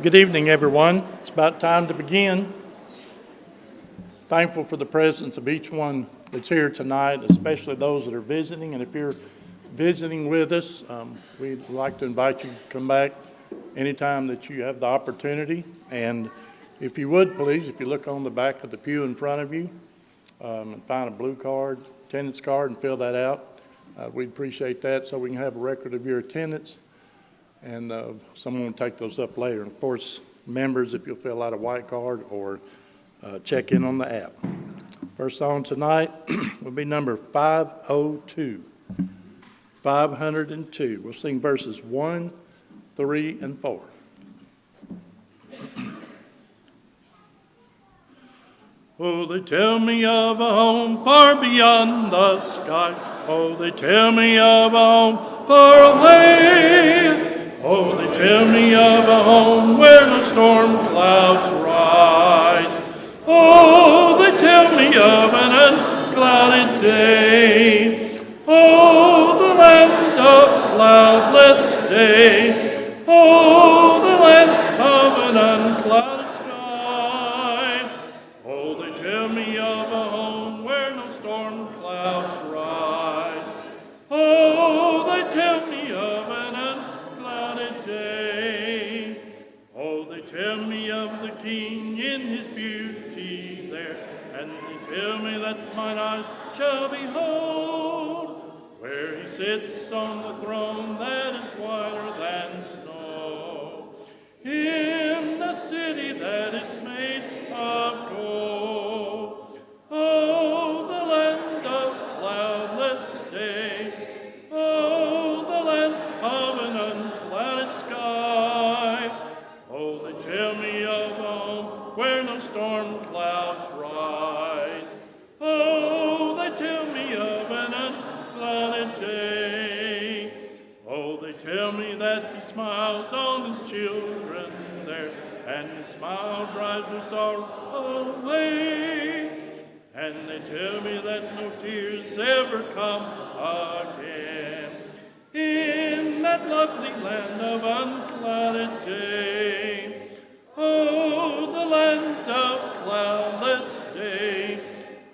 Good evening, everyone. It's about time to begin. Thankful for the presence of each one that's here tonight, especially those that are visiting. And if you're visiting with us, we'd like to invite you to come back anytime that you have the opportunity. And if you would, please, if you look on the back of the pew in front of you and find a blue card, attendance card, and fill that out, we'd appreciate that so we can have a record of your attendance. And someone will take those up later. And of course, members, if you'll fill out a white card or check in on the app. First song tonight will be number 502. 502. We'll sing verses 1, 3, and 4. Oh, they tell me of a home far beyond the sky. Oh, they tell me of a home far away. Oh, they tell me of a home where no storm clouds rise. Oh, they tell me of an unclouded day. Oh, the land of cloudless day. Oh, the land of an unclouded sky. Oh, they tell me of a home where no storm clouds rise. Oh, they tell me of an unclouded day. Oh, they tell me of the King in his beauty there, and they tell me that mine eyes shall behold, where he sits on the throne that is whiter than snow, in the city that is made of gold. Oh, the land of cloudless day. Oh, the land of an unclouded sky. Oh, they tell me of a home where no storm clouds rise. Oh, they tell me of an unclouded day. Oh, they tell me that he smiles on his children there, and his smile drives their sorrow away. And they tell me that no tears ever come again in that lovely land of unclouded day. Oh, the land of cloudless day.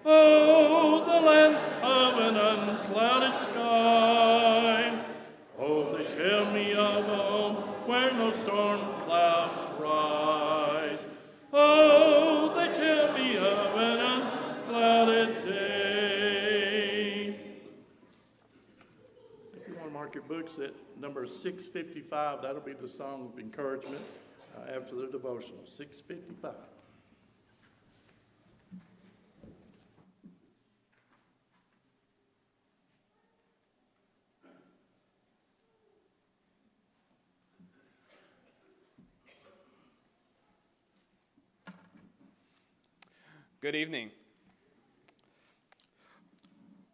Oh, the land of an unclouded sky. Oh, they tell me of a home where no storm clouds rise. Oh, they tell me of an unclouded day. If you want to mark your books at number 655, that'll be the song of encouragement after the devotional. 655. Good evening.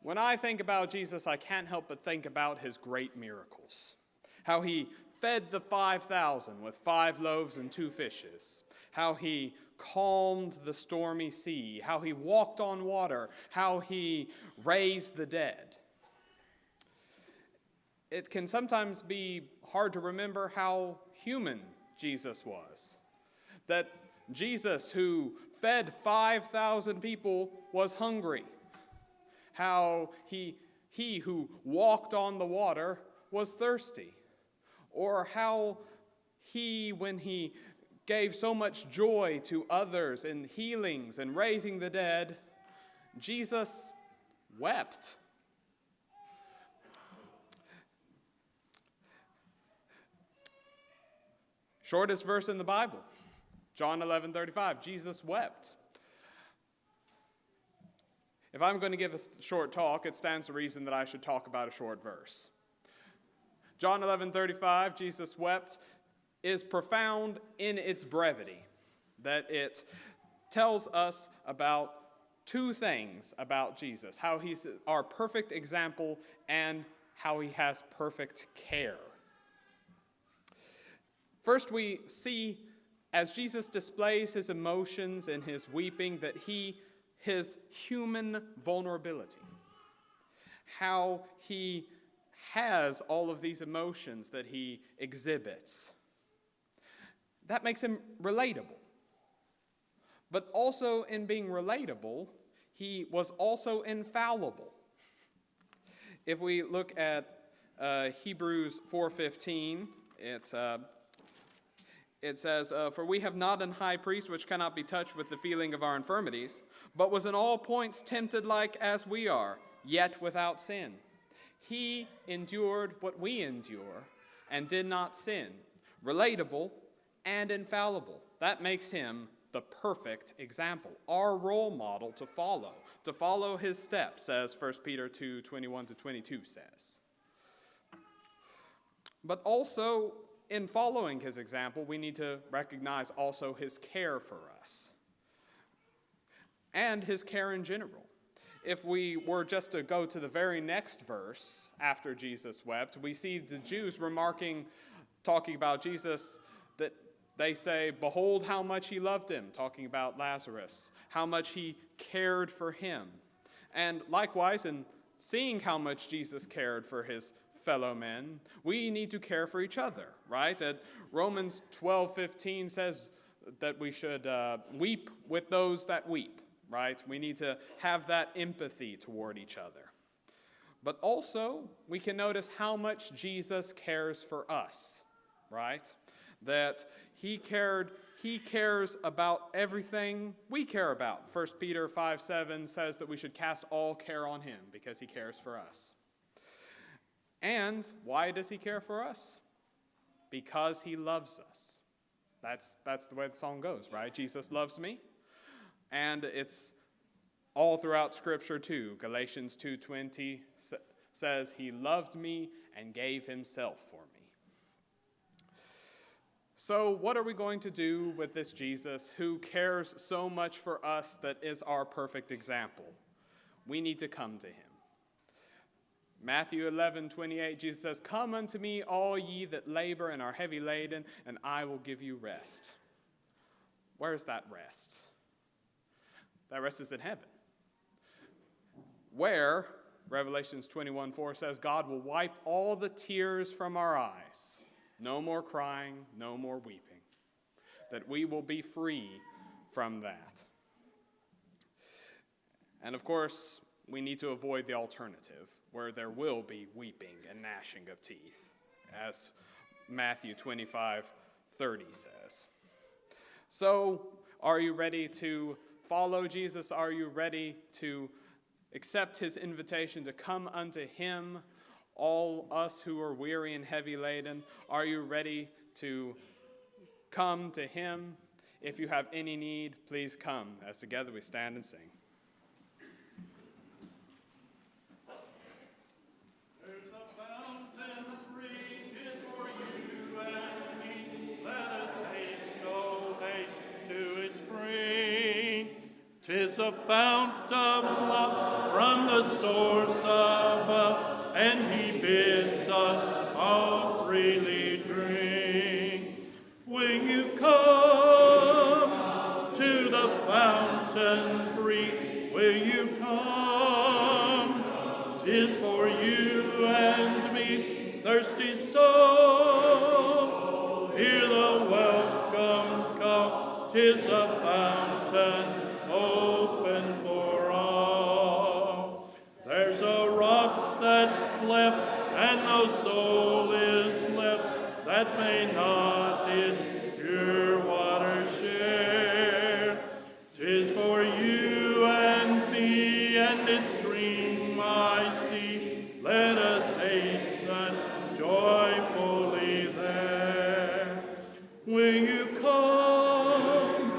When I think about Jesus, I can't help but think about his great miracles. How he fed the 5,000 with 5 loaves and 2 fishes. How he calmed the stormy sea. How he walked on water. How he raised the dead. It can sometimes be hard to remember how human Jesus was. That Jesus, who fed 5,000 people, was hungry. How he who walked on the water was thirsty. Or how he, when he gave so much joy to others in healings and raising the dead, Jesus wept. Shortest verse in the Bible. John 11:35, Jesus wept. If I'm going to give a short talk, it stands to reason that I should talk about a short verse. John 11:35, Jesus wept, is profound in its brevity, that it tells us about 2 things about Jesus, how he's our perfect example and how he has perfect care. First, we see as Jesus displays his emotions and his weeping, that his human vulnerability, how he has all of these emotions that he exhibits. that makes him relatable. But also in being relatable, he was also infallible. If we look at Hebrews 4:15, it says, "For we have not an high priest which cannot be touched with the feeling of our infirmities, but was in all points tempted like as we are, yet without sin. He endured what we endure and did not sin." Relatable and infallible. That makes him the perfect example, our role model to follow his steps, as 1 Peter 2:21-22 says. But also, in following his example, we need to recognize also his care for us and his care in general. If we were just to go to the very next verse after Jesus wept, we see the Jews talking about Jesus, that they say, "Behold how much he loved him," talking about Lazarus, how much he cared for him. And likewise, in seeing how much Jesus cared for his fellow men, we need to care for each other, right? Romans 12:15 says that we should weep with those that weep, right? We need to have that empathy toward each other. But also, we can notice how much Jesus cares for us, right? That he cares about everything we care about. 1 Peter 5:7 says that we should cast all care on him because he cares for us. And why does he care for us? Because he loves us. That's the way the song goes, right? Jesus loves me. And it's all throughout Scripture too. Galatians 2:20 says he loved me and gave himself for me. So what are we going to do with this Jesus who cares so much for us, that is our perfect example? We need to come to him. Matthew 11:28, Jesus says, "Come unto me, all ye that labor and are heavy laden, and I will give you rest." Where's that rest? That rest is in heaven, where Revelations 21:4 says God will wipe all the tears from our eyes. No more crying, no more weeping. That we will be free from that. And of course, we need to avoid the alternative, where there will be weeping and gnashing of teeth, as Matthew 25:30 says. So, are you ready to follow Jesus? Are you ready to accept his invitation to come unto him, all us who are weary and heavy laden? Are you ready to come to him? If you have any need, please come, as together we stand and sing. There's a fountain free, 'tis for you and me. Let us haste, oh haste to its spring. 'Tis a fount of love from the source above, and he bids us all freely drink. Will you come to the fountain free? Will you come? 'Tis for you and me, thirsty soul. Hear the welcome call. 'Tis a fountain open for all. There's a rock that's cleft, and no soul is left that may not its pure water share. 'Tis for you and me, and its stream I see. Let us hasten joyfully there. Will you come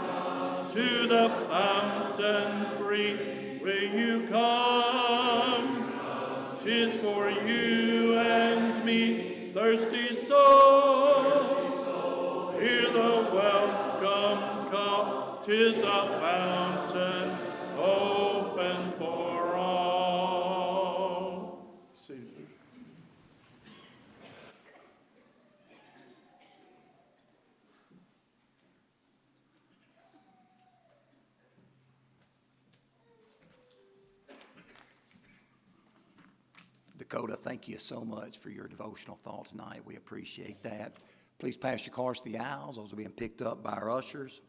to the fountain free? Will you come? 'Tis for you and me, thirsty soul. Hear the welcome call. 'Tis a fountain open for all. Caesar. Dakota, thank you so much for your devotional thought tonight. We appreciate that. Please pass your cards to the aisles. Those are being picked up by our ushers.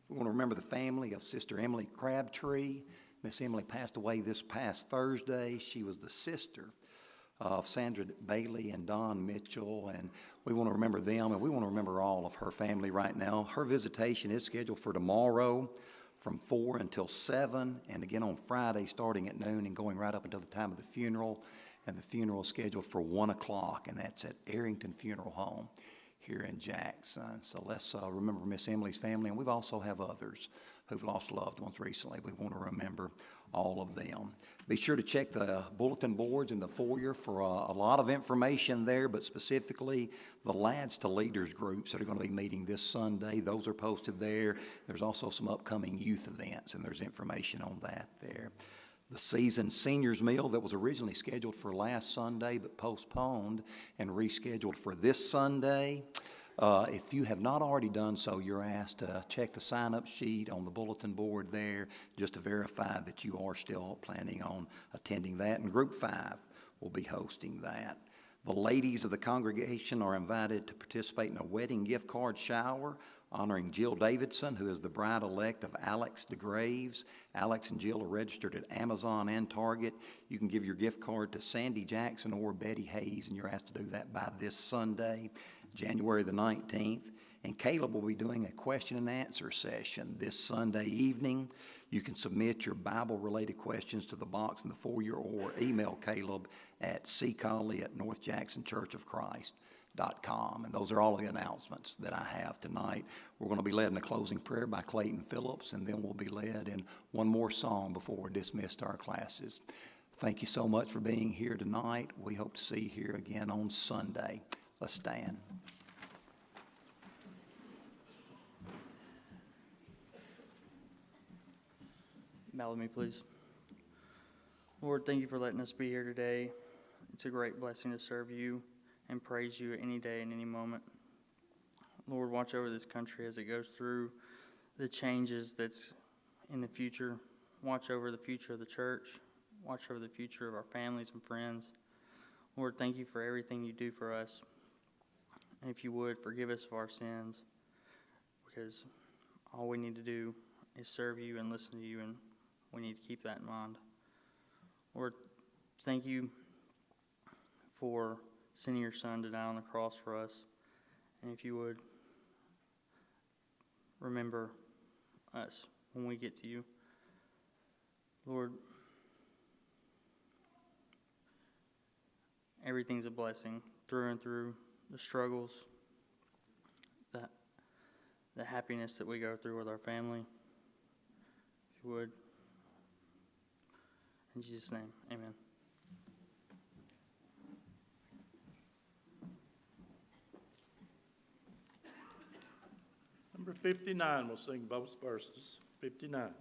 We want to remember the family of Sister Emily Crabtree. Miss Emily passed away this past Thursday. She was the sister of Sandra Bailey and Don Mitchell, and we want to remember them, and we want to remember all of her family right now. Her visitation is scheduled for tomorrow from 4 until 7, and again on Friday starting at noon and going right up until the time of the funeral. And the funeral is scheduled for 1 o'clock, and that's at Arrington Funeral Home here in Jackson. So let's remember Miss Emily's family, and we also have others who've lost loved ones recently. We want to remember all of them. Be sure to check the bulletin boards in the foyer for a lot of information there, but specifically the Lads to Leaders groups that are going to be meeting this Sunday. Those are posted there. There's also some upcoming youth events, and there's information on that there. The season seniors meal that was originally scheduled for last Sunday but postponed and rescheduled for this Sunday. If you have not already done so, you're asked to check the sign-up sheet on the bulletin board there just to verify that you are still planning on attending that. And Group 5 will be hosting that. The ladies of the congregation are invited to participate in a wedding gift card shower honoring Jill Davidson, who is the bride-elect of Alex DeGraves. Alex and Jill are registered at Amazon and Target. You can give your gift card to Sandy Jackson or Betty Hayes, and you're asked to do that by this Sunday, January the 19th. And Caleb will be doing a question and answer session this Sunday evening. You can submit your Bible-related questions to the box in the foyer or email Caleb at ccolly@northjacksonchurchofchrist.com. And those are all the announcements that I have tonight. We're going to be led in a closing prayer by Clayton Phillips, and then we'll be led in one more song before we're dismissed to our classes. Thank you so much for being here tonight. We hope to see you here again on Sunday. Let's stand. Bow with me, please. Lord, thank you for letting us be here today. It's a great blessing to serve you and praise you any day and any moment. Lord, watch over this country as it goes through the changes that's in the future. Watch over the future of the church. Watch over the future of our families and friends. Lord, thank you for everything you do for us. And if you would, forgive us of our sins, because all we need to do is serve you and listen to you, and we need to keep that in mind. Lord, thank you for sending your Son to die on the cross for us. And if you would, remember us when we get to you. Lord, everything's a blessing through and through. The struggles, the happiness that we go through with our family. If you would. In Jesus' name, amen. Number 59, we'll sing both verses. 59.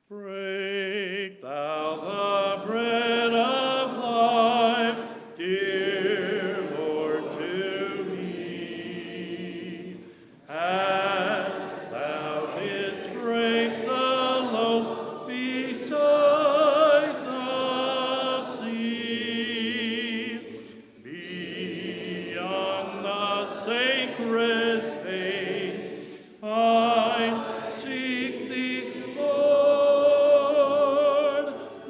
Break thou the bread of life, dear Lord, to me. As thou didst break the loaves beside the sea, beyond the sacred page, I seek thee, Lord.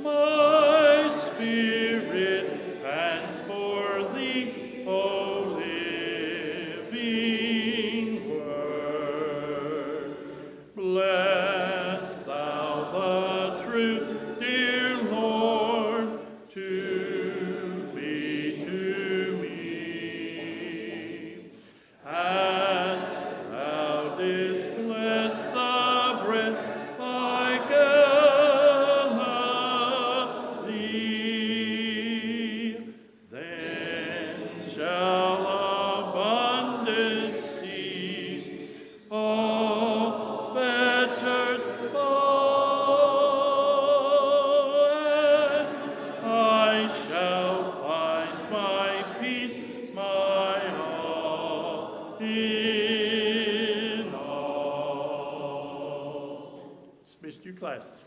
My spirit pants for thee, O living word. Bless thou the truth, dear Lord, to be to me. As thou didst bless the bread by Galilee, then shall abundance cease, all fetters fall, and I shall find my peace, my all in all. Dismissed your classes.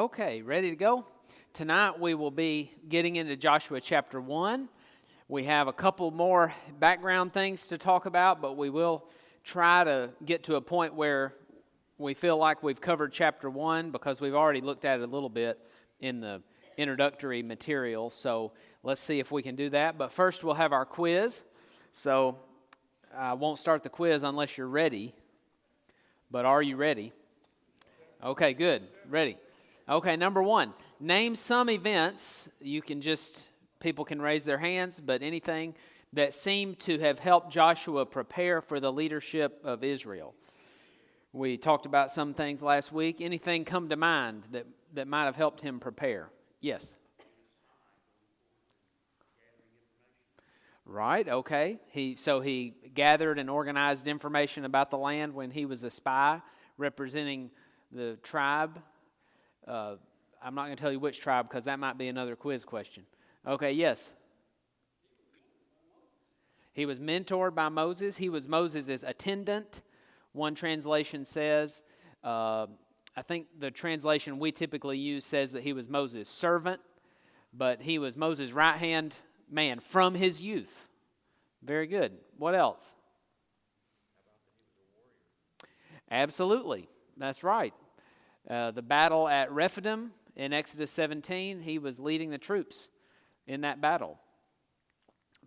Okay, ready to go? Tonight we will be getting into Joshua chapter 1. We have a couple more background things to talk about, but we will try to get to a point where we feel like we've covered chapter 1 because we've already looked at it a little bit in the introductory material. So let's see if we can do that. But first we'll have our quiz. So I won't start the quiz unless you're ready. But are you ready? Okay, good. Ready. Okay, number 1. Name some events. People can raise their hands, but anything that seemed to have helped Joshua prepare for the leadership of Israel. We talked about some things last week. Anything come to mind that might have helped him prepare? Yes. Right, okay. He gathered and organized information about the land when he was a spy representing the tribe. I'm not going to tell you which tribe because that might be another quiz question. Okay, yes. He was mentored by Moses. He was Moses' attendant, one translation says. I think the translation we typically use says that he was Moses' servant, but he was Moses' right-hand man from his youth. Very good. What else? Absolutely. That's right. The battle at Rephidim in Exodus 17, he was leading the troops in that battle.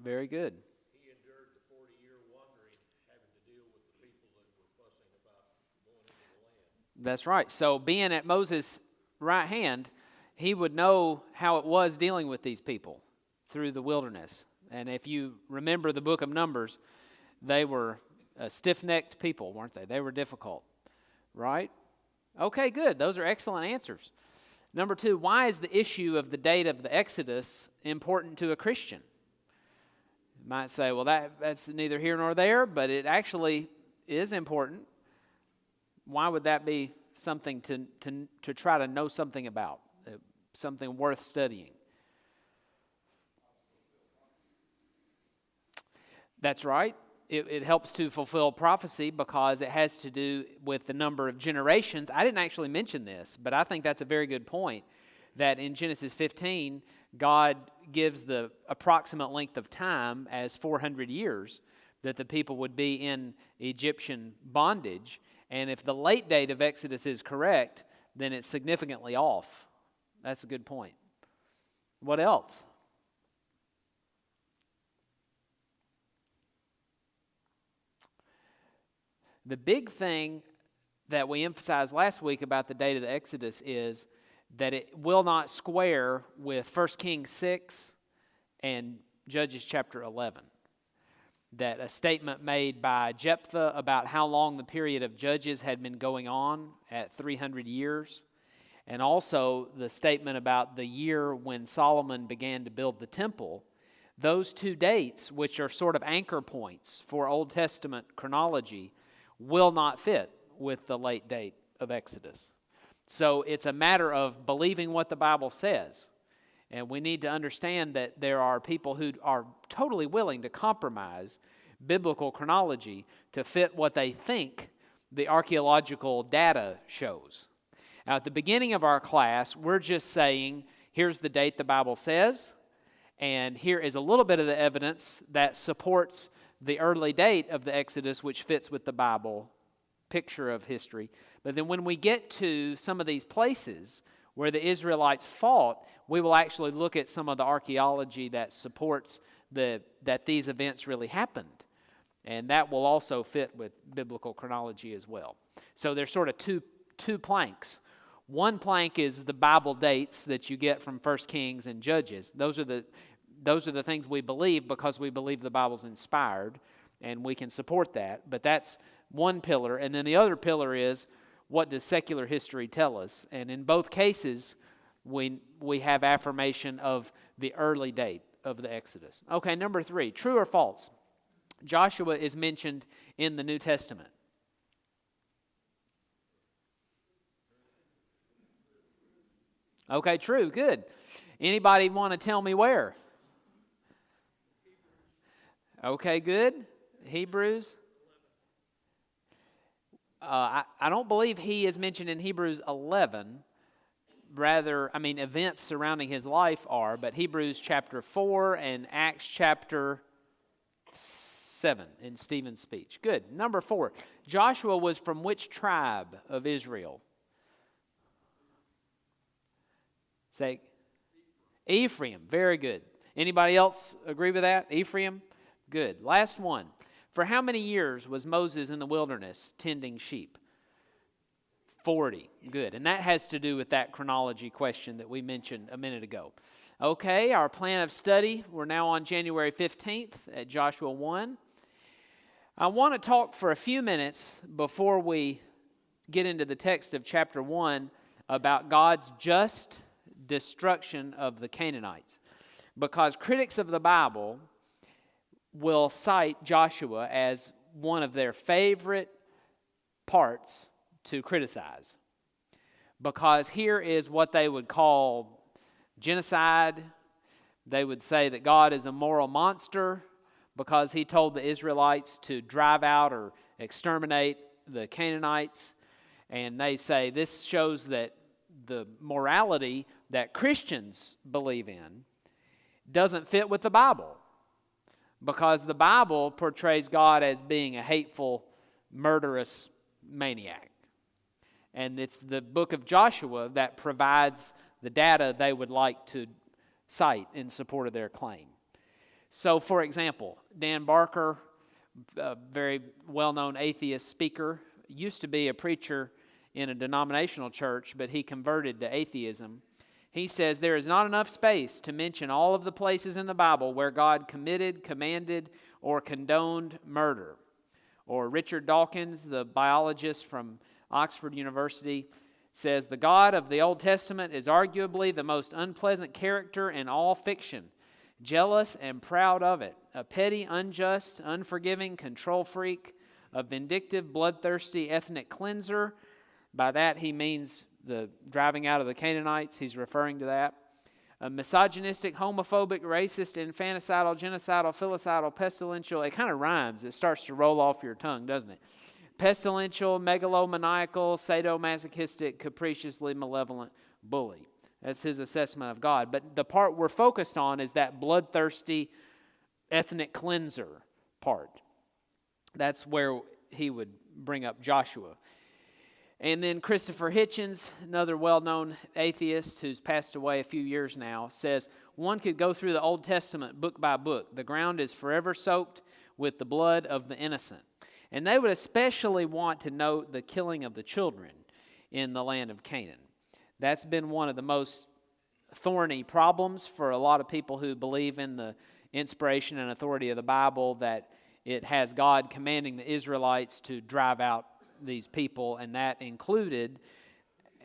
Very good. He endured the 40-year wandering, having to deal with the people that were fussing about going into the land. That's right. So being at Moses' right hand, he would know how it was dealing with these people through the wilderness. And if you remember the book of Numbers, they were stiff-necked people, weren't they? They were difficult, right? Okay, good. Those are excellent answers. Number 2, why is the issue of the date of the Exodus important to a Christian? You might say, well, that's neither here nor there, but it actually is important. Why would that be something to try to know something about, something worth studying? That's right. It helps to fulfill prophecy because it has to do with the number of generations. I didn't actually mention this, but I think that's a very good point, that in Genesis 15, God gives the approximate length of time as 400 years that the people would be in Egyptian bondage. And if the late date of Exodus is correct, then it's significantly off. That's a good point. What else? The big thing that we emphasized last week about the date of the Exodus is that it will not square with 1 Kings 6 and Judges chapter 11. That a statement made by Jephthah about how long the period of Judges had been going on at 300 years, and also the statement about the year when Solomon began to build the temple, those two dates, which are sort of anchor points for Old Testament chronology, will not fit with the late date of Exodus. So it's a matter of believing what the Bible says. And we need to understand that there are people who are totally willing to compromise biblical chronology to fit what they think the archaeological data shows. Now, at the beginning of our class, we're just saying, here's the date the Bible says, and here is a little bit of the evidence that supports the early date of the Exodus, which fits with the Bible picture of history. But then when we get to some of these places where the Israelites fought, we will actually look at some of the archaeology that supports that these events really happened. And that will also fit with biblical chronology as well. So there's sort of two planks. One plank is the Bible dates that you get from 1 Kings and Judges. Those are the things we believe because we believe the Bible's inspired, and we can support that. But that's one pillar. And then the other pillar is, what does secular history tell us? And in both cases, we have affirmation of the early date of the Exodus. Okay, number 3, true or false? Joshua is mentioned in the New Testament. Okay, true, good. Anybody want to tell me where? Okay, good. Hebrews. I don't believe he is mentioned in Hebrews 11, events surrounding his life are, but Hebrews chapter 4 and Acts chapter 7 in Stephen's speech. Good. Number 4. Joshua was from which tribe of Israel? Say, Ephraim. Very good. Anybody else agree with that? Ephraim? Good. Last one. For how many years was Moses in the wilderness tending sheep? 40. Good. And that has to do with that chronology question that we mentioned a minute ago. Okay, our plan of study. We're now on January 15th at Joshua 1. I want to talk for a few minutes before we get into the text of chapter 1 about God's just destruction of the Canaanites. Because critics of the Bible will cite Joshua as one of their favorite parts to criticize. Because here is what they would call genocide. They would say that God is a moral monster because he told the Israelites to drive out or exterminate the Canaanites. And they say this shows that the morality that Christians believe in doesn't fit with the Bible, because the Bible portrays God as being a hateful, murderous maniac. And it's the book of Joshua that provides the data they would like to cite in support of their claim. So, for example, Dan Barker, a very well-known atheist speaker, used to be a preacher in a denominational church, but he converted to atheism. He says there is not enough space to mention all of the places in the Bible where God committed, commanded, or condoned murder. Or Richard Dawkins, the biologist from Oxford University, says the God of the Old Testament is arguably the most unpleasant character in all fiction, jealous and proud of it, a petty, unjust, unforgiving control freak, a vindictive, bloodthirsty ethnic cleanser. By that he means the driving out of the Canaanites. He's referring to that. A misogynistic, homophobic, racist, infanticidal, genocidal, filicidal, pestilential. It kind of rhymes. It starts to roll off your tongue, doesn't it? Pestilential, megalomaniacal, sadomasochistic, capriciously malevolent bully. That's his assessment of God. But the part we're focused on is that bloodthirsty ethnic cleanser part. That's where he would bring up Joshua. And then Christopher Hitchens, another well-known atheist who's passed away a few years now, says one could go through the Old Testament book by book. The ground is forever soaked with the blood of the innocent. And they would especially want to note the killing of the children in the land of Canaan. That's been one of the most thorny problems for a lot of people who believe in the inspiration and authority of the Bible, that it has God commanding the Israelites to drive out these people, and that included,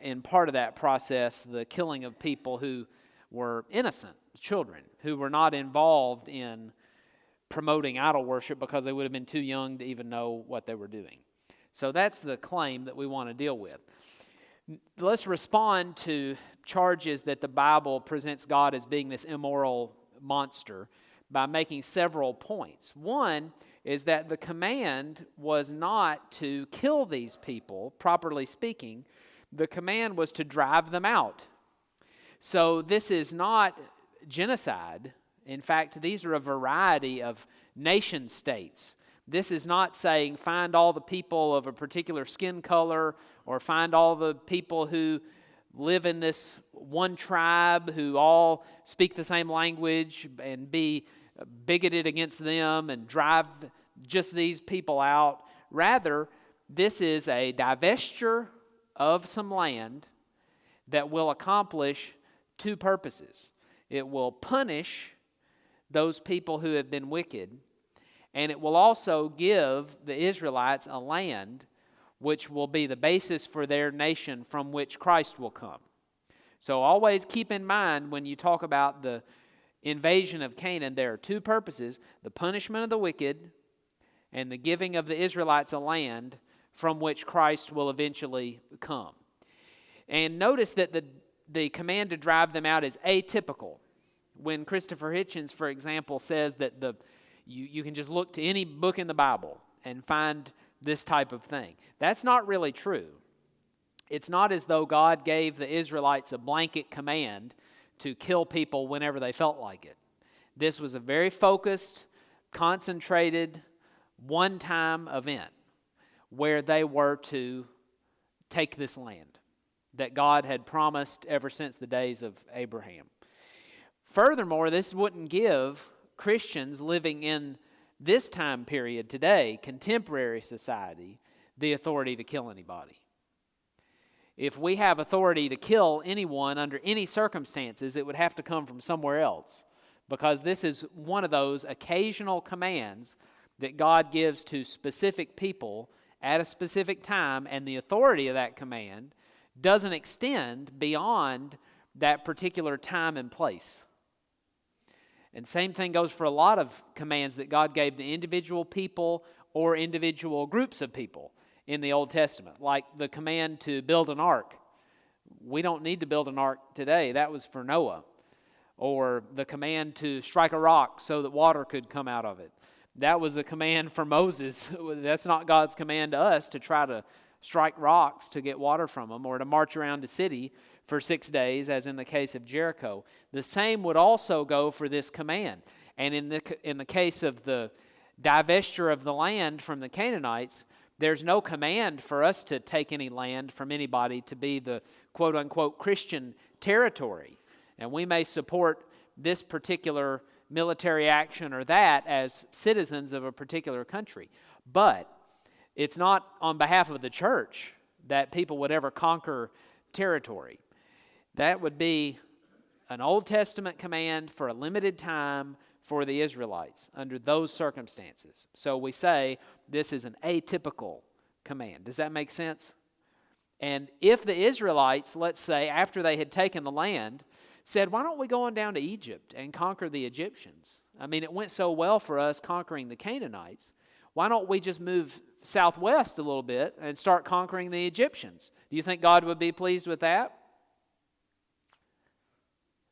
in part of that process, the killing of people who were innocent, children, who were not involved in promoting idol worship because they would have been too young to even know what they were doing. So that's the claim that we want to deal with. Let's respond to charges that the Bible presents God as being this immoral monster by making several points. One is that the command was not to kill these people, properly speaking. The command was to drive them out. So this is not genocide. In fact, these are a variety of nation states. This is not saying find all the people of a particular skin color or find all the people who live in this one tribe who all speak the same language and be bigoted against them and drive just these people out. Rather, this is a divestiture of some land that will accomplish two purposes. It will punish those people who have been wicked, and it will also give the Israelites a land which will be the basis for their nation from which Christ will come. So always keep in mind when you talk about the invasion of Canaan, there are two purposes: the punishment of the wicked and the giving of the Israelites a land from which Christ will eventually come. And notice that the command to drive them out is atypical. When Christopher Hitchens, for example, says that you can just look to any book in the Bible and find this type of thing, that's not really true. It's not as though God gave the Israelites a blanket command to kill people whenever they felt like it. This was a very focused, concentrated, one-time event where they were to take this land that God had promised ever since the days of Abraham. Furthermore, this wouldn't give Christians living in this time period today, contemporary society, the authority to kill anybody. If we have authority to kill anyone under any circumstances, it would have to come from somewhere else, because this is one of those occasional commands that God gives to specific people at a specific time, and the authority of that command doesn't extend beyond that particular time and place. And same thing goes for a lot of commands that God gave to individual people or individual groups of people in the Old Testament, like the command to build an ark. We don't need to build an ark today. That was for Noah. Or the command to strike a rock so that water could come out of it. That was a command for Moses. That's not God's command to us, to try to strike rocks to get water from them, or to march around a city for 6 days, as in the case of Jericho. The same would also go for this command. And in the case of the divestiture of the land from the Canaanites, there's no command for us to take any land from anybody to be the quote-unquote Christian territory. And we may support this particular military action or that as citizens of a particular country. But it's not on behalf of the church that people would ever conquer territory. That would be an Old Testament command for a limited time for the Israelites under those circumstances. So we say this is an atypical command. Does that make sense? And if the Israelites, let's say, after they had taken the land, said, why don't we go on down to Egypt and conquer the Egyptians? I mean, it went so well for us conquering the Canaanites. Why don't we just move southwest a little bit and start conquering the Egyptians? Do you think God would be pleased with that?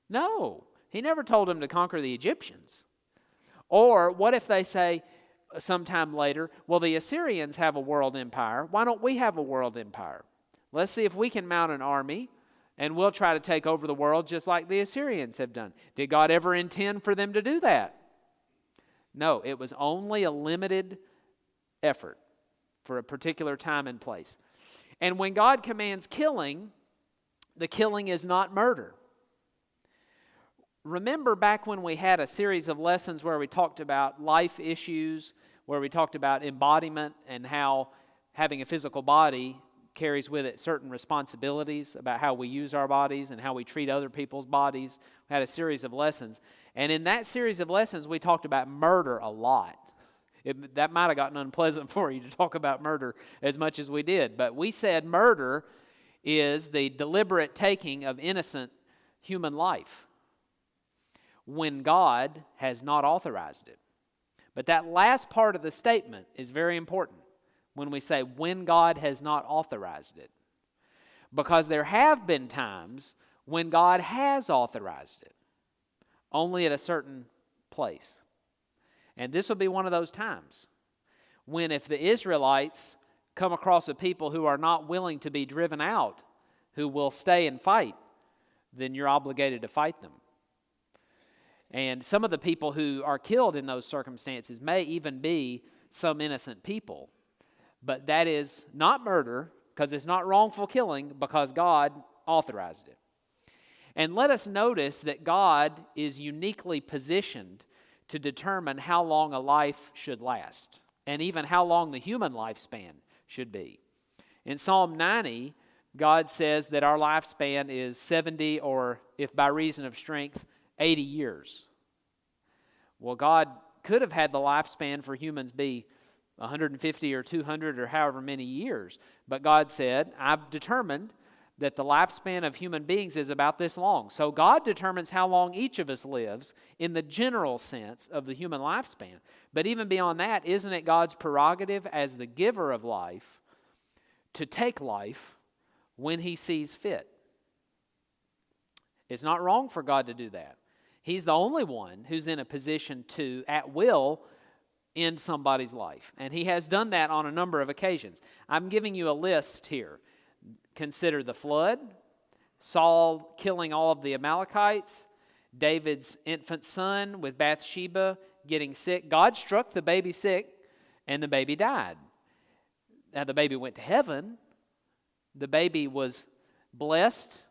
No. He never told them to conquer the Egyptians. Or what if they say sometime later, well, the Assyrians have a world empire. Why don't we have a world empire? Let's see if we can mount an army, and we'll try to take over the world just like the Assyrians have done. Did God ever intend for them to do that? No, it was only a limited effort for a particular time and place. And when God commands killing, the killing is not murder. Remember back when we had a series of lessons where we talked about life issues, where we talked about embodiment and how having a physical body carries with it certain responsibilities about how we use our bodies and how we treat other people's bodies. We had a series of lessons. And in that series of lessons, we talked about murder a lot. That might have gotten unpleasant for you to talk about murder as much as we did. But we said murder is the deliberate taking of innocent human life when God has not authorized it. But that last part of the statement is very important when we say when God has not authorized it. Because there have been times when God has authorized it, only at a certain place. And this will be one of those times when if the Israelites come across a people who are not willing to be driven out, who will stay and fight, then you're obligated to fight them. And some of the people who are killed in those circumstances may even be some innocent people. But that is not murder, because it's not wrongful killing, because God authorized it. And let us notice that God is uniquely positioned to determine how long a life should last, and even how long the human lifespan should be. In Psalm 90, God says that our lifespan is 70, or if by reason of strength, 80 years. Well, God could have had the lifespan for humans be 150 or 200 or however many years. But God said, I've determined that the lifespan of human beings is about this long. So God determines how long each of us lives in the general sense of the human lifespan. But even beyond that, isn't it God's prerogative as the giver of life to take life when He sees fit? It's not wrong for God to do that. He's the only one who's in a position to, at will, end somebody's life. And He has done that on a number of occasions. I'm giving you a list here. consider the flood, Saul killing all of the Amalekites, David's infant son with Bathsheba getting sick. God struck the baby sick, and the baby died. Now, the baby went to heaven. The baby was blessed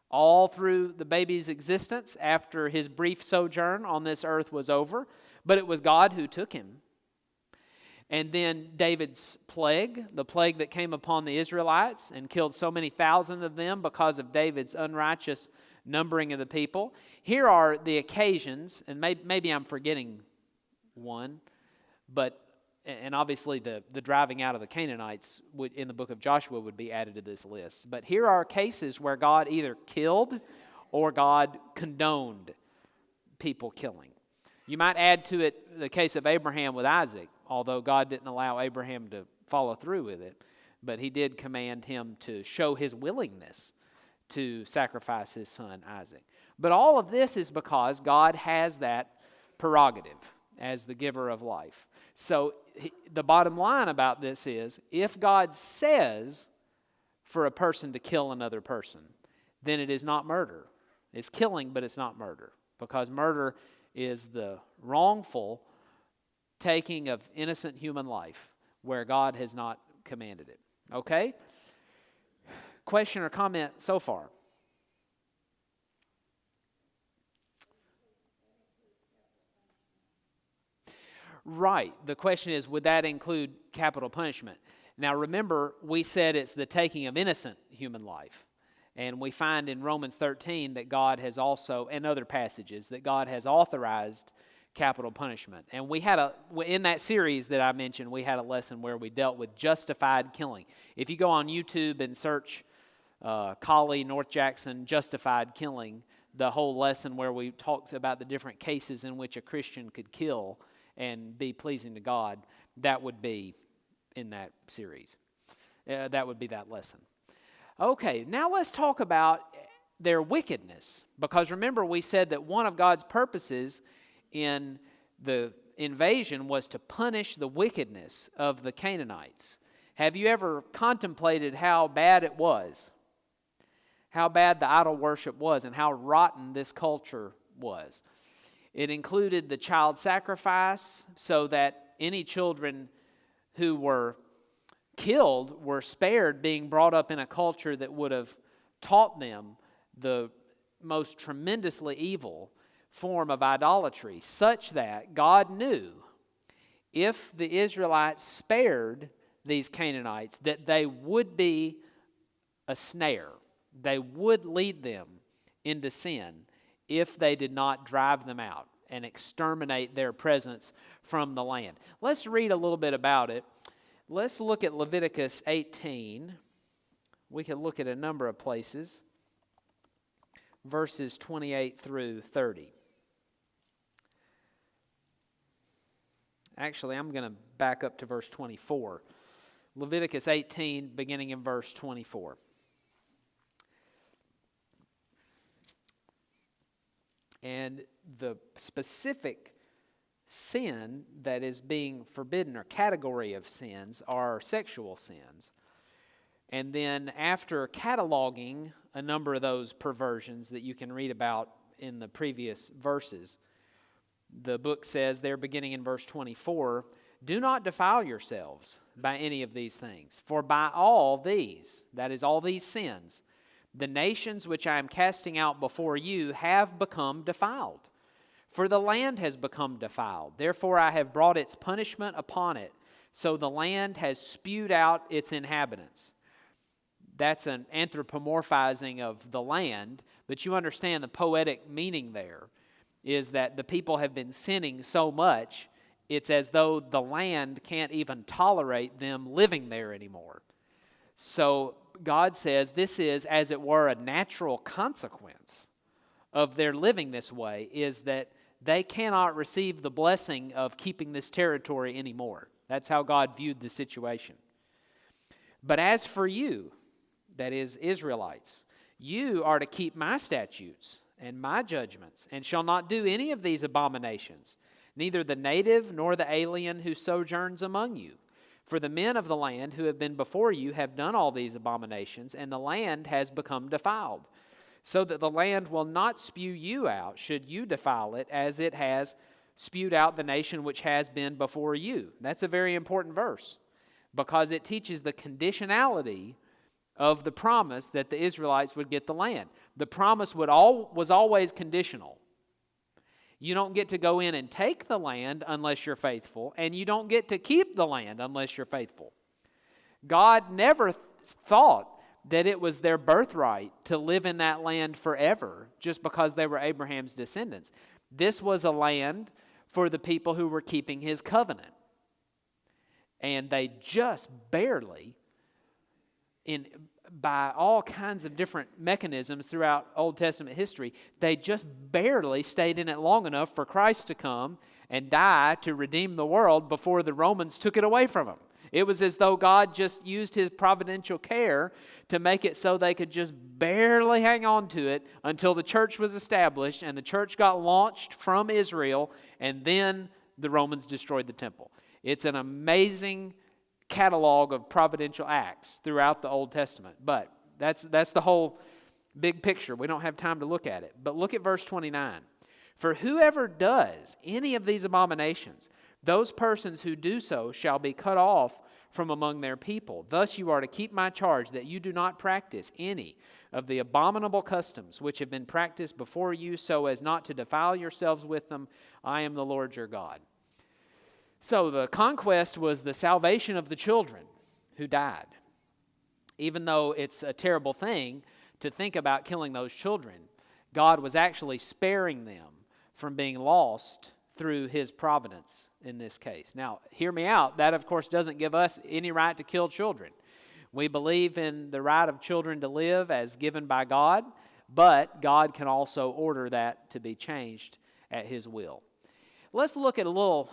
all through the baby's existence after his brief sojourn on this earth was over, but it was God who took him. And then David's plague, the plague that came upon the Israelites and killed so many thousand of them because of David's unrighteous numbering of the people. Here are the occasions, and maybe I'm forgetting one, and obviously the driving out of the Canaanites in the book of Joshua would be added to this list. But here are cases where God either killed or God condoned people killing. You might add to it the case of Abraham with Isaac, although God didn't allow Abraham to follow through with it. But he did command him to show his willingness to sacrifice his son Isaac. But all of this is because God has that prerogative as the giver of life. So the bottom line about this is, if God says for a person to kill another person, then it is not murder. It's killing, but it's not murder, because murder is the wrongful taking of innocent human life where God has not commanded it. Okay? Question or comment so far? Right. The question is, would that include capital punishment? Now remember, we said it's the taking of innocent human life. And we find in Romans 13 that God has also, and other passages, that God has authorized capital punishment. And we had in that series that I mentioned, we had a lesson where we dealt with justified killing. If you go on YouTube and search Colley, North Jackson, justified killing, the whole lesson where we talked about the different cases in which a Christian could kill and be pleasing to God, that would be in that series. That would be that lesson. Okay, now let's talk about their wickedness. Because remember, we said that one of God's purposes in the invasion was to punish the wickedness of the Canaanites. Have you ever contemplated how bad it was? How bad the idol worship was and how rotten this culture was. It included the child sacrifice, so that any children who were killed were spared being brought up in a culture that would have taught them the most tremendously evil form of idolatry, such that God knew if the Israelites spared these Canaanites, that they would be a snare. They would lead them into sin if they did not drive them out and exterminate their presence from the land. Let's read a little bit about it. Let's look at Leviticus 18. We can look at a number of places, verses 28 through 30. Actually, I'm going to back up to verse 24. Leviticus 18, beginning in verse 24. And the specific sin that is being forbidden, or category of sins, are sexual sins. And then after cataloging a number of those perversions that you can read about in the previous verses, the book says there, beginning in verse 24, "Do not defile yourselves by any of these things, for by all these," that is, all these sins, "the nations which I am casting out before you have become defiled. For the land has become defiled. Therefore I have brought its punishment upon it. So the land has spewed out its inhabitants." That's an anthropomorphizing of the land, but you understand the poetic meaning there is that the people have been sinning so much, it's as though the land can't even tolerate them living there anymore. So God says this is, as it were, a natural consequence of their living this way, is that they cannot receive the blessing of keeping this territory anymore. That's how God viewed the situation. "But as for you," that is, Israelites, "you are to keep my statutes and my judgments, and shall not do any of these abominations, neither the native nor the alien who sojourns among you. For the men of the land who have been before you have done all these abominations, and the land has become defiled, so that the land will not spew you out, should you defile it, as it has spewed out the nation which has been before you. That's a very important verse, because it teaches the conditionality of the promise that the Israelites would get the land. The promise was always conditional. You don't get to go in and take the land unless you're faithful, and you don't get to keep the land unless you're faithful. God never thought that it was their birthright to live in that land forever just because they were Abraham's descendants. This was a land for the people who were keeping his covenant. And they just barely, by all kinds of different mechanisms throughout Old Testament history, they just barely stayed in it long enough for Christ to come and die to redeem the world before the Romans took it away from them. It was as though God just used his providential care to make it so they could just barely hang on to it until the church was established and the church got launched from Israel, and then the Romans destroyed the temple. It's an amazing catalog of providential acts throughout the Old Testament. But that's the whole big picture. We don't have time to look at it. But look at verse 29. For whoever does any of these abominations, those persons who do so shall be cut off from among their people. Thus you are to keep my charge, that you do not practice any of the abominable customs which have been practiced before you, so as not to defile yourselves with them. I am the Lord your God. So the conquest was the salvation of the children who died. Even though it's a terrible thing to think about killing those children, God was actually sparing them from being lost through his providence in this case. Now, hear me out. That, of course, doesn't give us any right to kill children. We believe in the right of children to live as given by God, but God can also order that to be changed at his will. Let's look at a little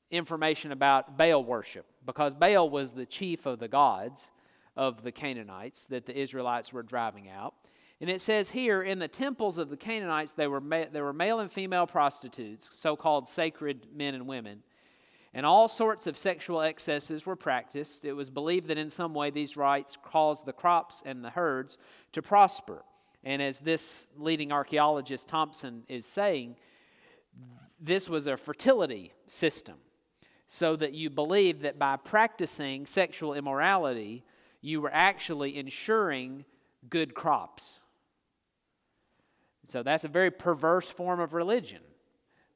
information about Baal worship, because Baal was the chief of the gods of the Canaanites that the Israelites were driving out. And it says here, in the temples of the Canaanites, there were male and female prostitutes, so-called sacred men and women, and all sorts of sexual excesses were practiced. It was believed that in some way these rites caused the crops and the herds to prosper. And as this leading archaeologist Thompson is saying, this was a fertility system, so that you believed that by practicing sexual immorality, you were actually ensuring good crops. So that's a very perverse form of religion,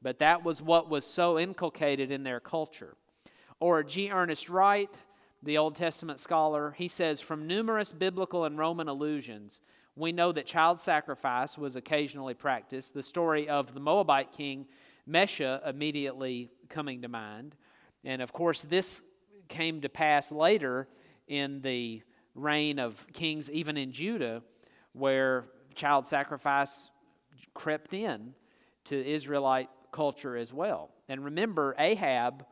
but that was what was so inculcated in their culture. Or G. Ernest Wright, the Old Testament scholar, he says, from numerous biblical and Roman allusions, we know that child sacrifice was occasionally practiced. The story of the Moabite king Mesha immediately coming to mind. And of course, this came to pass later in the reign of kings, even in Judah, where child sacrifice crept in to Israelite culture as well. And remember, Ahab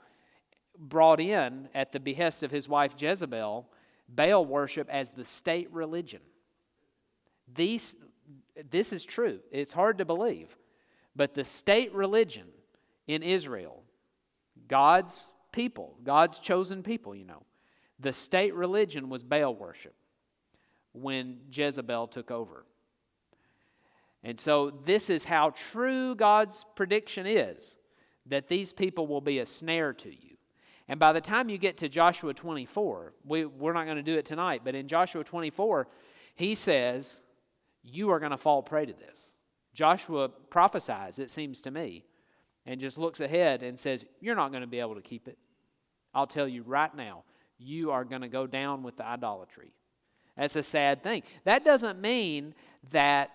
brought in, at the behest of his wife Jezebel, Baal worship as the state religion. This is true. It's hard to believe. But the state religion in Israel, God's people, God's chosen people, the state religion was Baal worship when Jezebel took over. And so this is how true God's prediction is, that these people will be a snare to you. And by the time you get to Joshua 24, we're not going to do it tonight, but in Joshua 24, he says, you are going to fall prey to this. Joshua prophesies, it seems to me, and just looks ahead and says, you're not going to be able to keep it. I'll tell you right now, you are going to go down with the idolatry. That's a sad thing. That doesn't mean that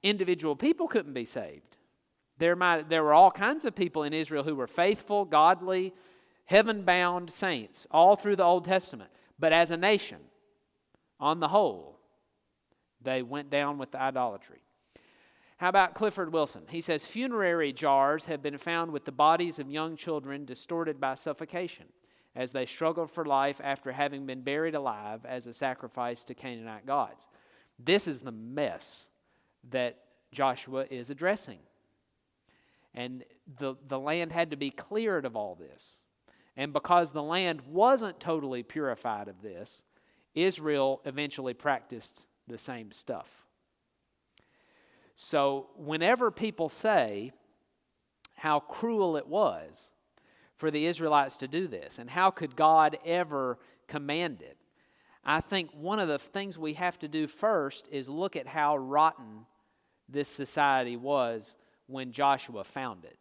individual people couldn't be saved. There were all kinds of people in Israel who were faithful, godly, heaven-bound saints all through the Old Testament. But as a nation, on the whole, they went down with the idolatry. How about Clifford Wilson? He says, funerary jars have been found with the bodies of young children distorted by suffocation as they struggled for life after having been buried alive as a sacrifice to Canaanite gods. This is the mess that Joshua is addressing. And the land had to be cleared of all this. And because the land wasn't totally purified of this, Israel eventually practiced the same stuff. So whenever people say how cruel it was for the Israelites to do this, and how could God ever command it, I think one of the things we have to do first is look at how rotten this society was when Joshua found it.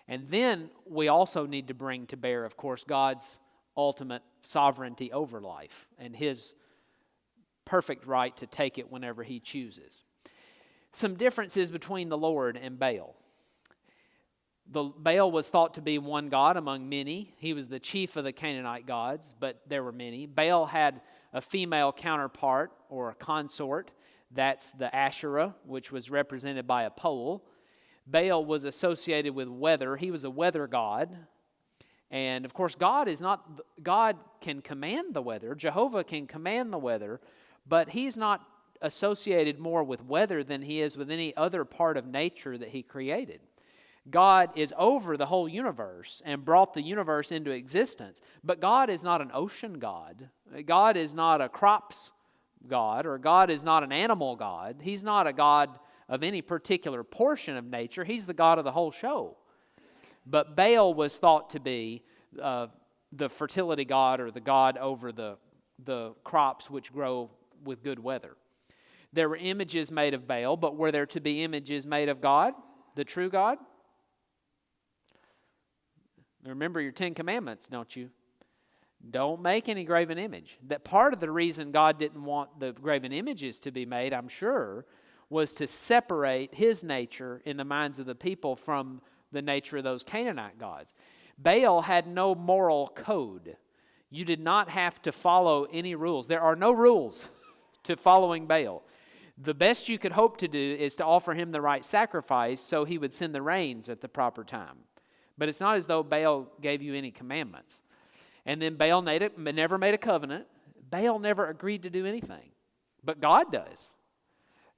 And then we also need to bring to bear, of course, God's ultimate sovereignty over life and His perfect right to take it whenever He chooses. Some differences between the Lord and Baal. Baal was thought to be one god among many. He was the chief of the Canaanite gods, but there were many. Baal had a female counterpart or a consort. That's the Asherah, which was represented by a pole. Baal was associated with weather. He was a weather god. And of course, God can command the weather. Jehovah can command the weather, but He's not associated more with weather than He is with any other part of nature that He created. God is over the whole universe and brought the universe into existence. But God is not an ocean God. God is not a crops God, or God is not an animal God. He's not a God of any particular portion of nature. He's the God of the whole show. But Baal was thought to be the fertility god, or the god over the crops which grow with good weather. There were images made of Baal, but were there to be images made of God, the true God? Remember your 10 Commandments, don't you? Don't make any graven image. That part of the reason God didn't want the graven images to be made, I'm sure, was to separate His nature in the minds of the people from the nature of those Canaanite gods. Baal had no moral code. You did not have to follow any rules. There are no rules to following Baal. The best you could hope to do is to offer him the right sacrifice so he would send the rains at the proper time. But it's not as though Baal gave you any commandments. And then Baal never made a covenant. Baal never agreed to do anything. But God does.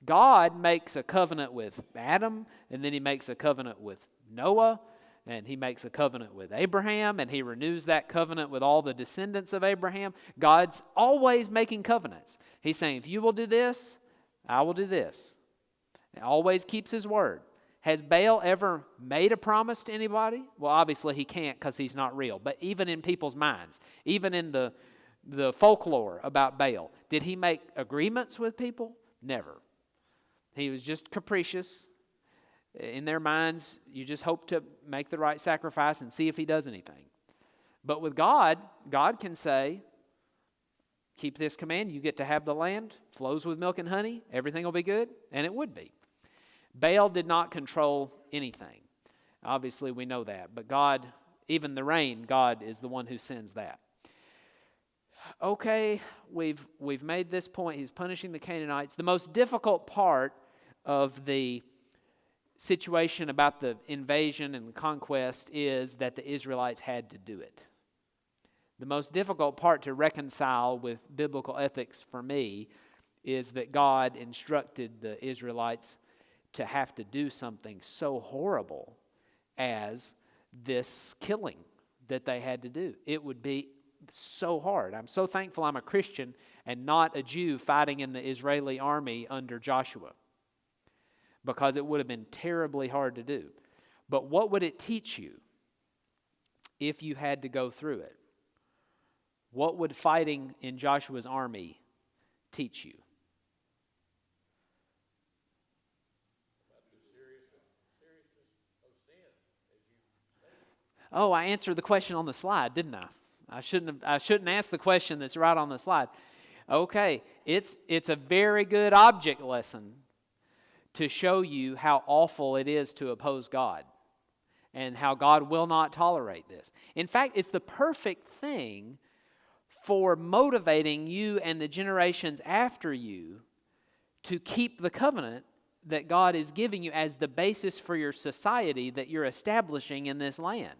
God makes a covenant with Adam, and then He makes a covenant with Noah, and He makes a covenant with Abraham, and He renews that covenant with all the descendants of Abraham. God's always making covenants. He's saying, if you will do this, I will do this. He always keeps His word. Has Baal ever made a promise to anybody? Well, obviously he can't because he's not real. But even in people's minds, even in the folklore about Baal, did he make agreements with people? Never. He was just capricious. In their minds, you just hope to make the right sacrifice and see if He does anything. But with God, God can say, keep this command, you get to have the land, flows with milk and honey, everything will be good, and it would be. Baal did not control anything. Obviously, we know that. But God, even the rain, God is the one who sends that. Okay, we've made this point. He's punishing the Canaanites. The most difficult part of the situation about the invasion and conquest is that the Israelites had to do it. The most difficult part to reconcile with biblical ethics for me is that God instructed the Israelites to have to do something so horrible as this killing that they had to do. It would be so hard. I'm so thankful I'm a Christian and not a Jew fighting in the Israeli army under Joshua, because it would have been terribly hard to do. But what would it teach you if you had to go through it? What would fighting in Joshua's army teach you? Oh, I answered the question on the slide, didn't I? I shouldn't ask the question that's right on the slide. Okay, it's a very good object lesson to show you how awful it is to oppose God and how God will not tolerate this. In fact, it's the perfect thing for motivating you and the generations after you to keep the covenant that God is giving you as the basis for your society that you're establishing in this land.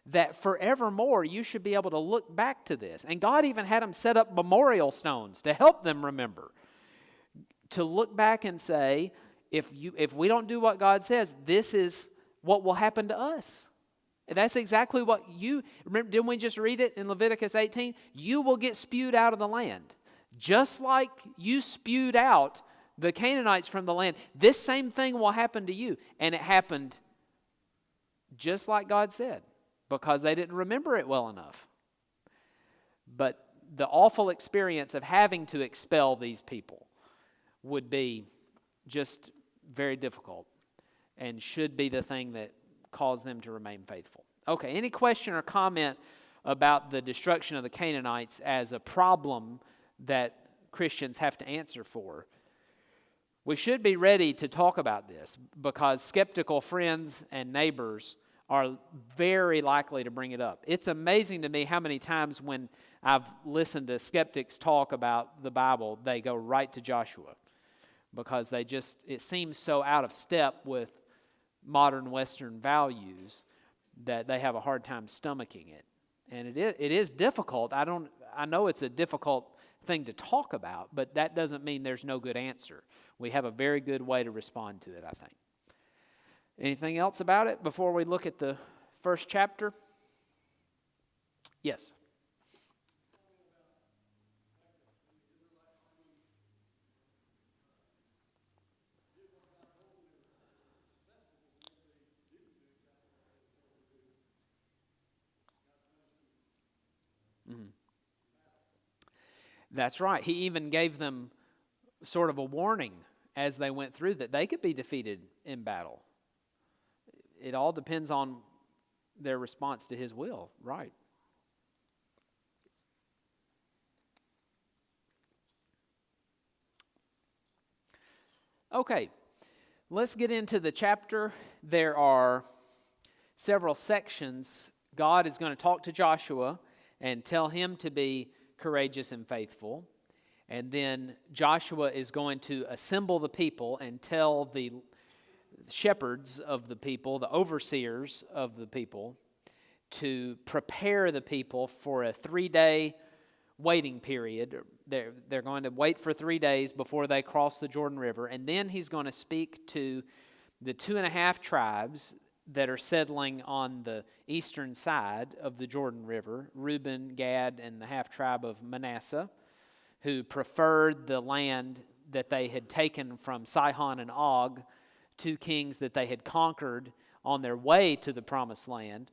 That forevermore you should be able to look back to this. And God even had them set up memorial stones to help them remember. To look back and say, if we don't do what God says, this is what will happen to us. That's exactly what you, remember, didn't we just read it in Leviticus 18? You will get spewed out of the land. Just like you spewed out the Canaanites from the land, this same thing will happen to you. And it happened just like God said, because they didn't remember it well enough. But the awful experience of having to expel these people would be just very difficult and should be the thing that caused them to remain faithful. Okay, any question or comment about the destruction of the Canaanites as a problem that Christians have to answer for? We should be ready to talk about this because skeptical friends and neighbors are very likely to bring it up. It's amazing to me how many times when I've listened to skeptics talk about the Bible, they go right to Joshua because it seems so out of step with modern Western values that they have a hard time stomaching it. And it is difficult. I know it's a difficult thing to talk about, but that doesn't mean there's no good answer. We have a very good way to respond to it, I think. Anything else about it before we look at the first chapter? Yes. That's right. He even gave them sort of a warning as they went through that they could be defeated in battle. It all depends on their response to his will, right? Okay, let's get into the chapter. There are several sections. God is going to talk to Joshua and tell him to be courageous and faithful. And then Joshua is going to assemble the people and tell the shepherds of the people, the overseers of the people, to prepare the people for a 3-day waiting period. They're going to wait for 3 days before they cross the Jordan River. And then he's going to speak to the 2.5 tribes that are settling on the eastern side of the Jordan River, Reuben, Gad, and the half tribe of Manasseh, who preferred the land that they had taken from Sihon and Og, 2 kings that they had conquered on their way to the promised land.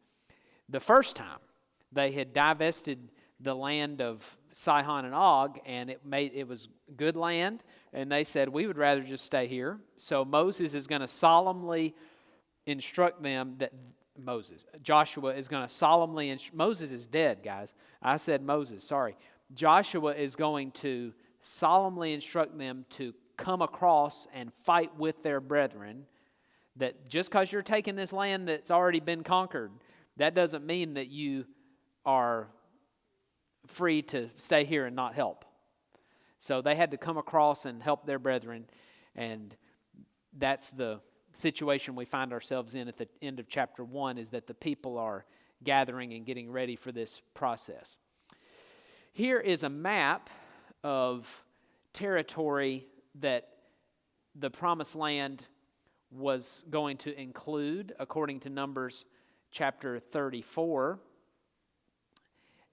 The first time they had divested the land of Sihon and Og, and it was good land, and they said, we would rather just stay here. So Moses is going to solemnly instruct them that Joshua is going to solemnly Moses is dead, guys. I said Moses, sorry. Joshua is going to solemnly instruct them to come across and fight with their brethren, that just because you're taking this land that's already been conquered, that doesn't mean that you are free to stay here and not help. So they had to come across and help their brethren, and that's the situation we find ourselves in at the end of chapter 1, is that the people are gathering and getting ready for this process. Here is a map of territory that the promised land was going to include according to Numbers chapter 34.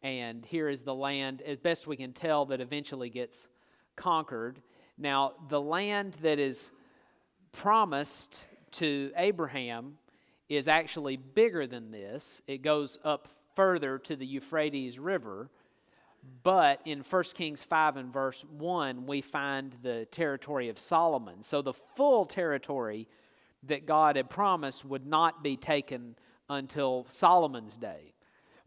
And here is the land, as best we can tell, that eventually gets conquered. Now, the land that is promised to Abraham is actually bigger than this. It goes up further to the Euphrates River. But in 1 Kings 5 and verse 1, we find the territory of Solomon. So the full territory that God had promised would not be taken until Solomon's day.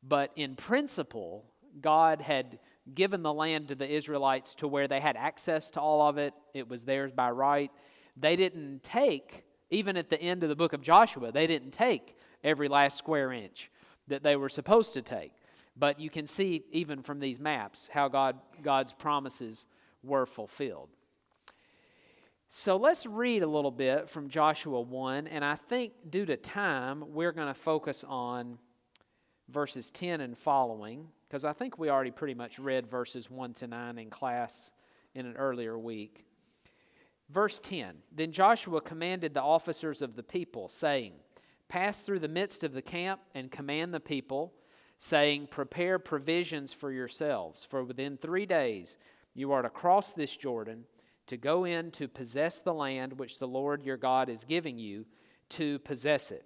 But in principle, God had given the land to the Israelites to where they had access to all of it. It was theirs by right. They didn't take, even at the end of the book of Joshua, they didn't take every last square inch that they were supposed to take. But you can see even from these maps how God's promises were fulfilled. So let's read a little bit from Joshua 1, and I think due to time, we're going to focus on verses 10 and following, because I think we already pretty much read verses 1 to 9 in class in an earlier week. Verse 10, Then Joshua commanded the officers of the people, saying, pass through the midst of the camp and command the people, saying, prepare provisions for yourselves, for within 3 days you are to cross this Jordan, to go in to possess the land which the Lord your God is giving you, to possess it.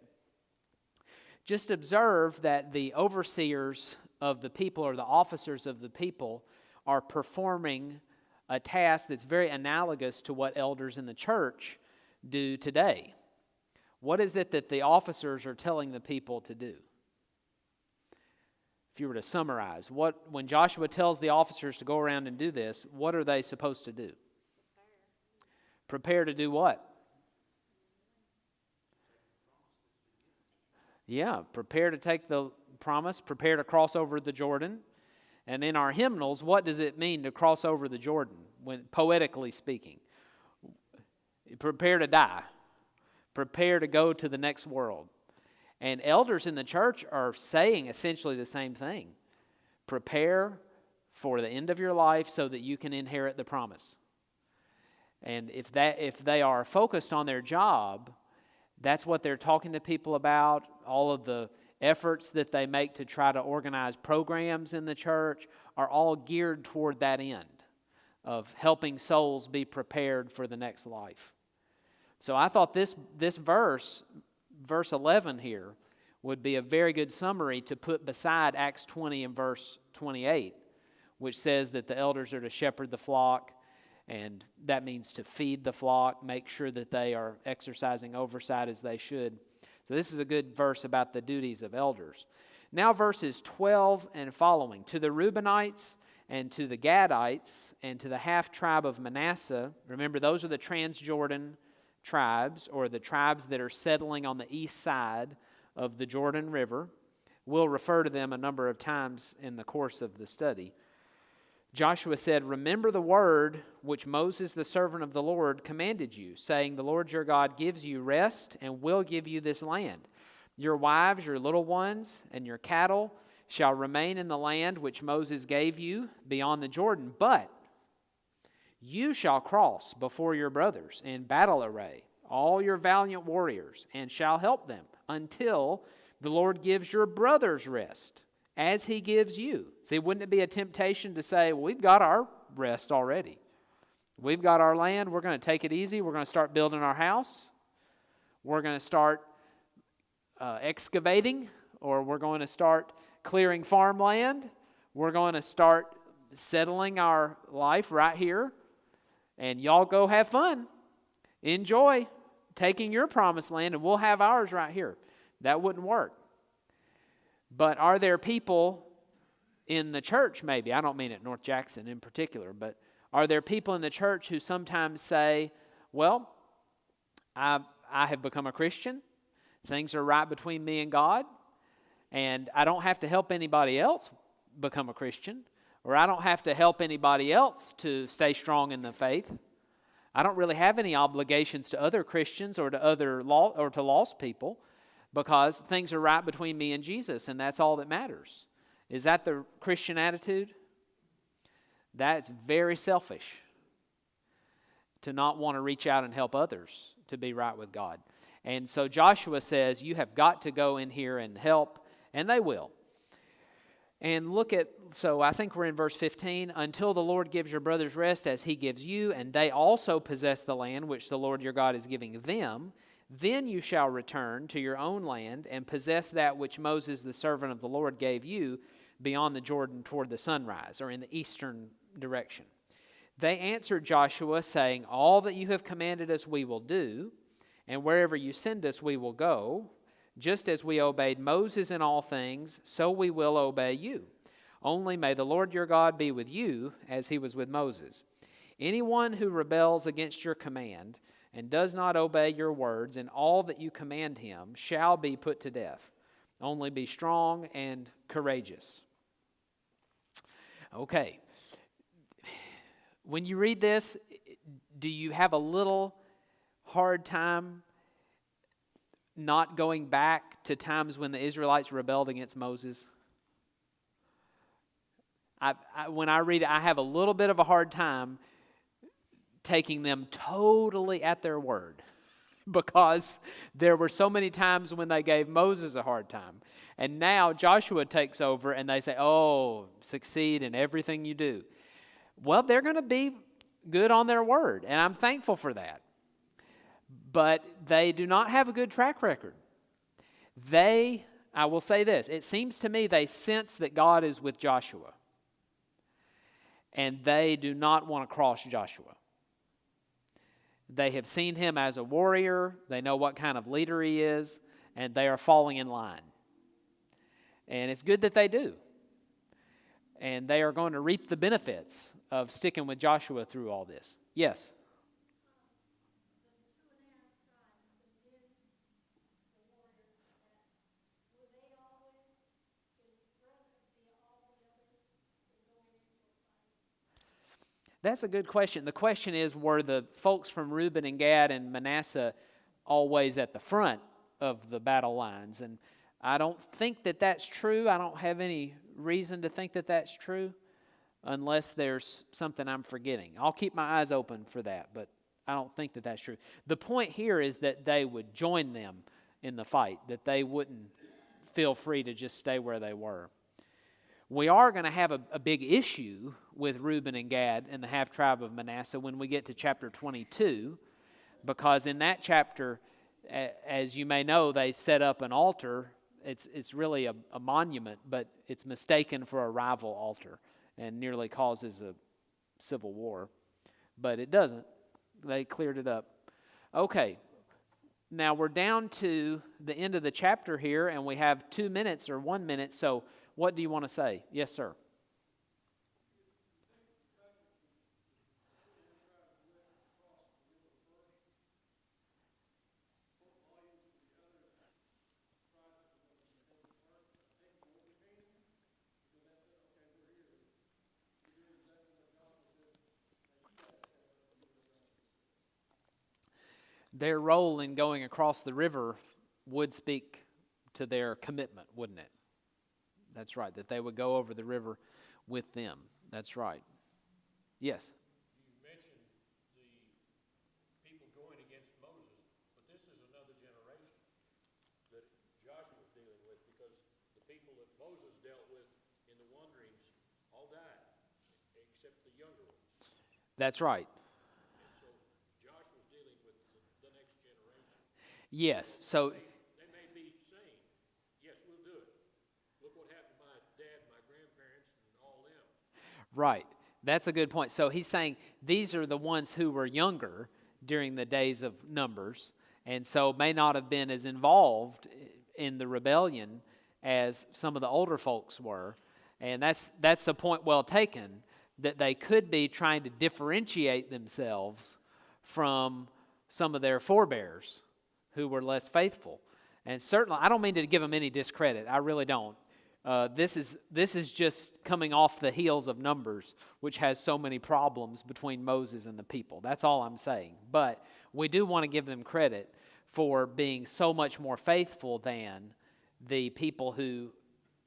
Just observe that the overseers of the people, or the officers of the people, are performing a task that's very analogous to what elders in the church do today. What is it that the officers are telling the people to do? If you were to summarize, when Joshua tells the officers to go around and do this, what are they supposed to do? Prepare to do what? Yeah, prepare to take the promise, prepare to cross over the Jordan. And in our hymnals, what does it mean to cross over the Jordan, when poetically speaking? Prepare to die. Prepare to go to the next world. And elders in the church are saying essentially the same thing. Prepare for the end of your life so that you can inherit the promise. And if they are focused on their job, that's what they're talking to people about. All of the efforts that they make to try to organize programs in the church are all geared toward that end of helping souls be prepared for the next life. So I thought this verse 11 here, would be a very good summary to put beside Acts 20 and verse 28, which says that the elders are to shepherd the flock, and that means to feed the flock, make sure that they are exercising oversight as they should. So this is a good verse about the duties of elders. Now verses 12 and following. To the Reubenites and to the Gadites and to the half-tribe of Manasseh, remember those are the Transjordan tribes, or the tribes that are settling on the east side of the Jordan River. We'll refer to them a number of times in the course of the study. Joshua said, remember the word which Moses, the servant of the Lord, commanded you, saying, the Lord your God gives you rest and will give you this land. Your wives, your little ones, and your cattle shall remain in the land which Moses gave you beyond the Jordan. But you shall cross before your brothers in battle array, all your valiant warriors, and shall help them until the Lord gives your brothers rest, as he gives you. See, wouldn't it be a temptation to say, well, we've got our rest already. We've got our land. We're going to take it easy. We're going to start building our house. We're going to start excavating, or we're going to start clearing farmland. We're going to start settling our life right here. And y'all go have fun. Enjoy taking your promised land, and we'll have ours right here. That wouldn't work. But are there people in the church, maybe, I don't mean at North Jackson in particular, but are there people in the church who sometimes say, well, I have become a Christian, things are right between me and God, and I don't have to help anybody else become a Christian, or I don't have to help anybody else to stay strong in the faith. I don't really have any obligations to other Christians or to lost people, because things are right between me and Jesus, and that's all that matters. Is that the Christian attitude? That's very selfish, to not want to reach out and help others to be right with God. And so Joshua says, you have got to go in here and help, and they will. And so I think we're in verse 15. Until the Lord gives your brothers rest as he gives you, and they also possess the land which the Lord your God is giving them, then you shall return to your own land and possess that which Moses, the servant of the Lord, gave you beyond the Jordan toward the sunrise, or in the eastern direction. They answered Joshua, saying, all that you have commanded us we will do, and wherever you send us we will go. Just as we obeyed Moses in all things, so we will obey you. Only may the Lord your God be with you as he was with Moses. Anyone who rebels against your command and does not obey your words in all that you command him shall be put to death. Only be strong and courageous. Okay. When you read this, do you have a little hard time not going back to times when the Israelites rebelled against Moses? When I read it, I have a little bit of a hard time taking them totally at their word because there were so many times when they gave Moses a hard time. And now Joshua takes over and they say, oh, succeed in everything you do. Well, they're going to be good on their word, and I'm thankful for that. But they do not have a good track record. I will say this, it seems to me they sense that God is with Joshua, and they do not want to cross Joshua. They have seen him as a warrior, they know what kind of leader he is, and they are falling in line. And it's good that they do. And they are going to reap the benefits of sticking with Joshua through all this. Yes? That's a good question. The question is, were the folks from Reuben and Gad and Manasseh always at the front of the battle lines? And I don't think that that's true. I don't have any reason to think that that's true unless there's something I'm forgetting. I'll keep my eyes open for that, but I don't think that that's true. The point here is that they would join them in the fight, that they wouldn't feel free to just stay where they were. We are going to have a big issue with Reuben and Gad and the half-tribe of Manasseh when we get to chapter 22, because in that chapter, as you may know, they set up an altar. It's really a monument, but it's mistaken for a rival altar and nearly causes a civil war. But it doesn't. They cleared it up. Okay, now we're down to the end of the chapter here, and we have 2 minutes or 1 minute, so what do you want to say? Yes, sir. Their role in going across the river would speak to their commitment, wouldn't it? That's right, that they would go over the river with them. That's right. Yes? You mentioned the people going against Moses, but this is another generation that Joshua's dealing with, because the people that Moses dealt with in the wanderings all died, except the younger ones. That's right. So Joshua's dealing with the next generation. Yes, so They may be saying, yes, we'll do it. Look what happened to my dad, my grandparents, and all them. right. That's a good point. So he's saying these are the ones who were younger during the days of Numbers, and so may not have been as involved in the rebellion as some of the older folks were. And that's a point well taken, that they could be trying to differentiate themselves from some of their forebears who were less faithful. And certainly, I don't mean to give them any discredit. I really don't. This is just coming off the heels of Numbers, which has so many problems between Moses and the people. That's all I'm saying. But we do want to give them credit for being so much more faithful than the people who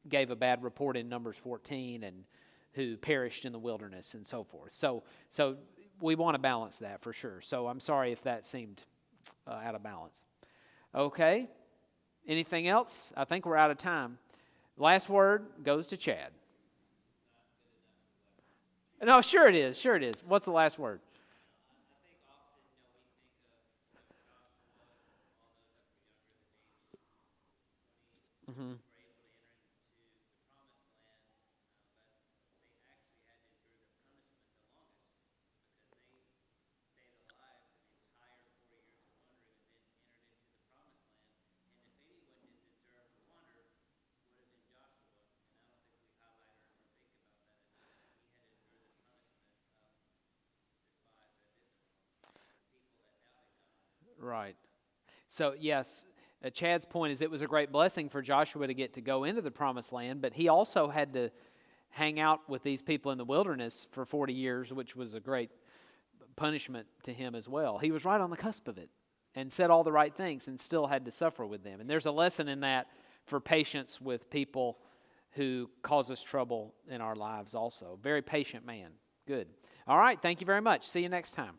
gave a bad report in Numbers 14 and who perished in the wilderness and so forth. So we want to balance that for sure. So I'm sorry if that seemed out of balance. Okay. Anything else? I think we're out of time. Last word goes to Chad. No, sure it is. Sure it is. What's the last word? Mm-hmm. Right. So, yes, Chad's point is it was a great blessing for Joshua to get to go into the promised land, but he also had to hang out with these people in the wilderness for 40 years, which was a great punishment to him as well. He was right on the cusp of it and said all the right things and still had to suffer with them. And there's a lesson in that for patience with people who cause us trouble in our lives also. Very patient man. Good. All right, thank you very much. See you next time.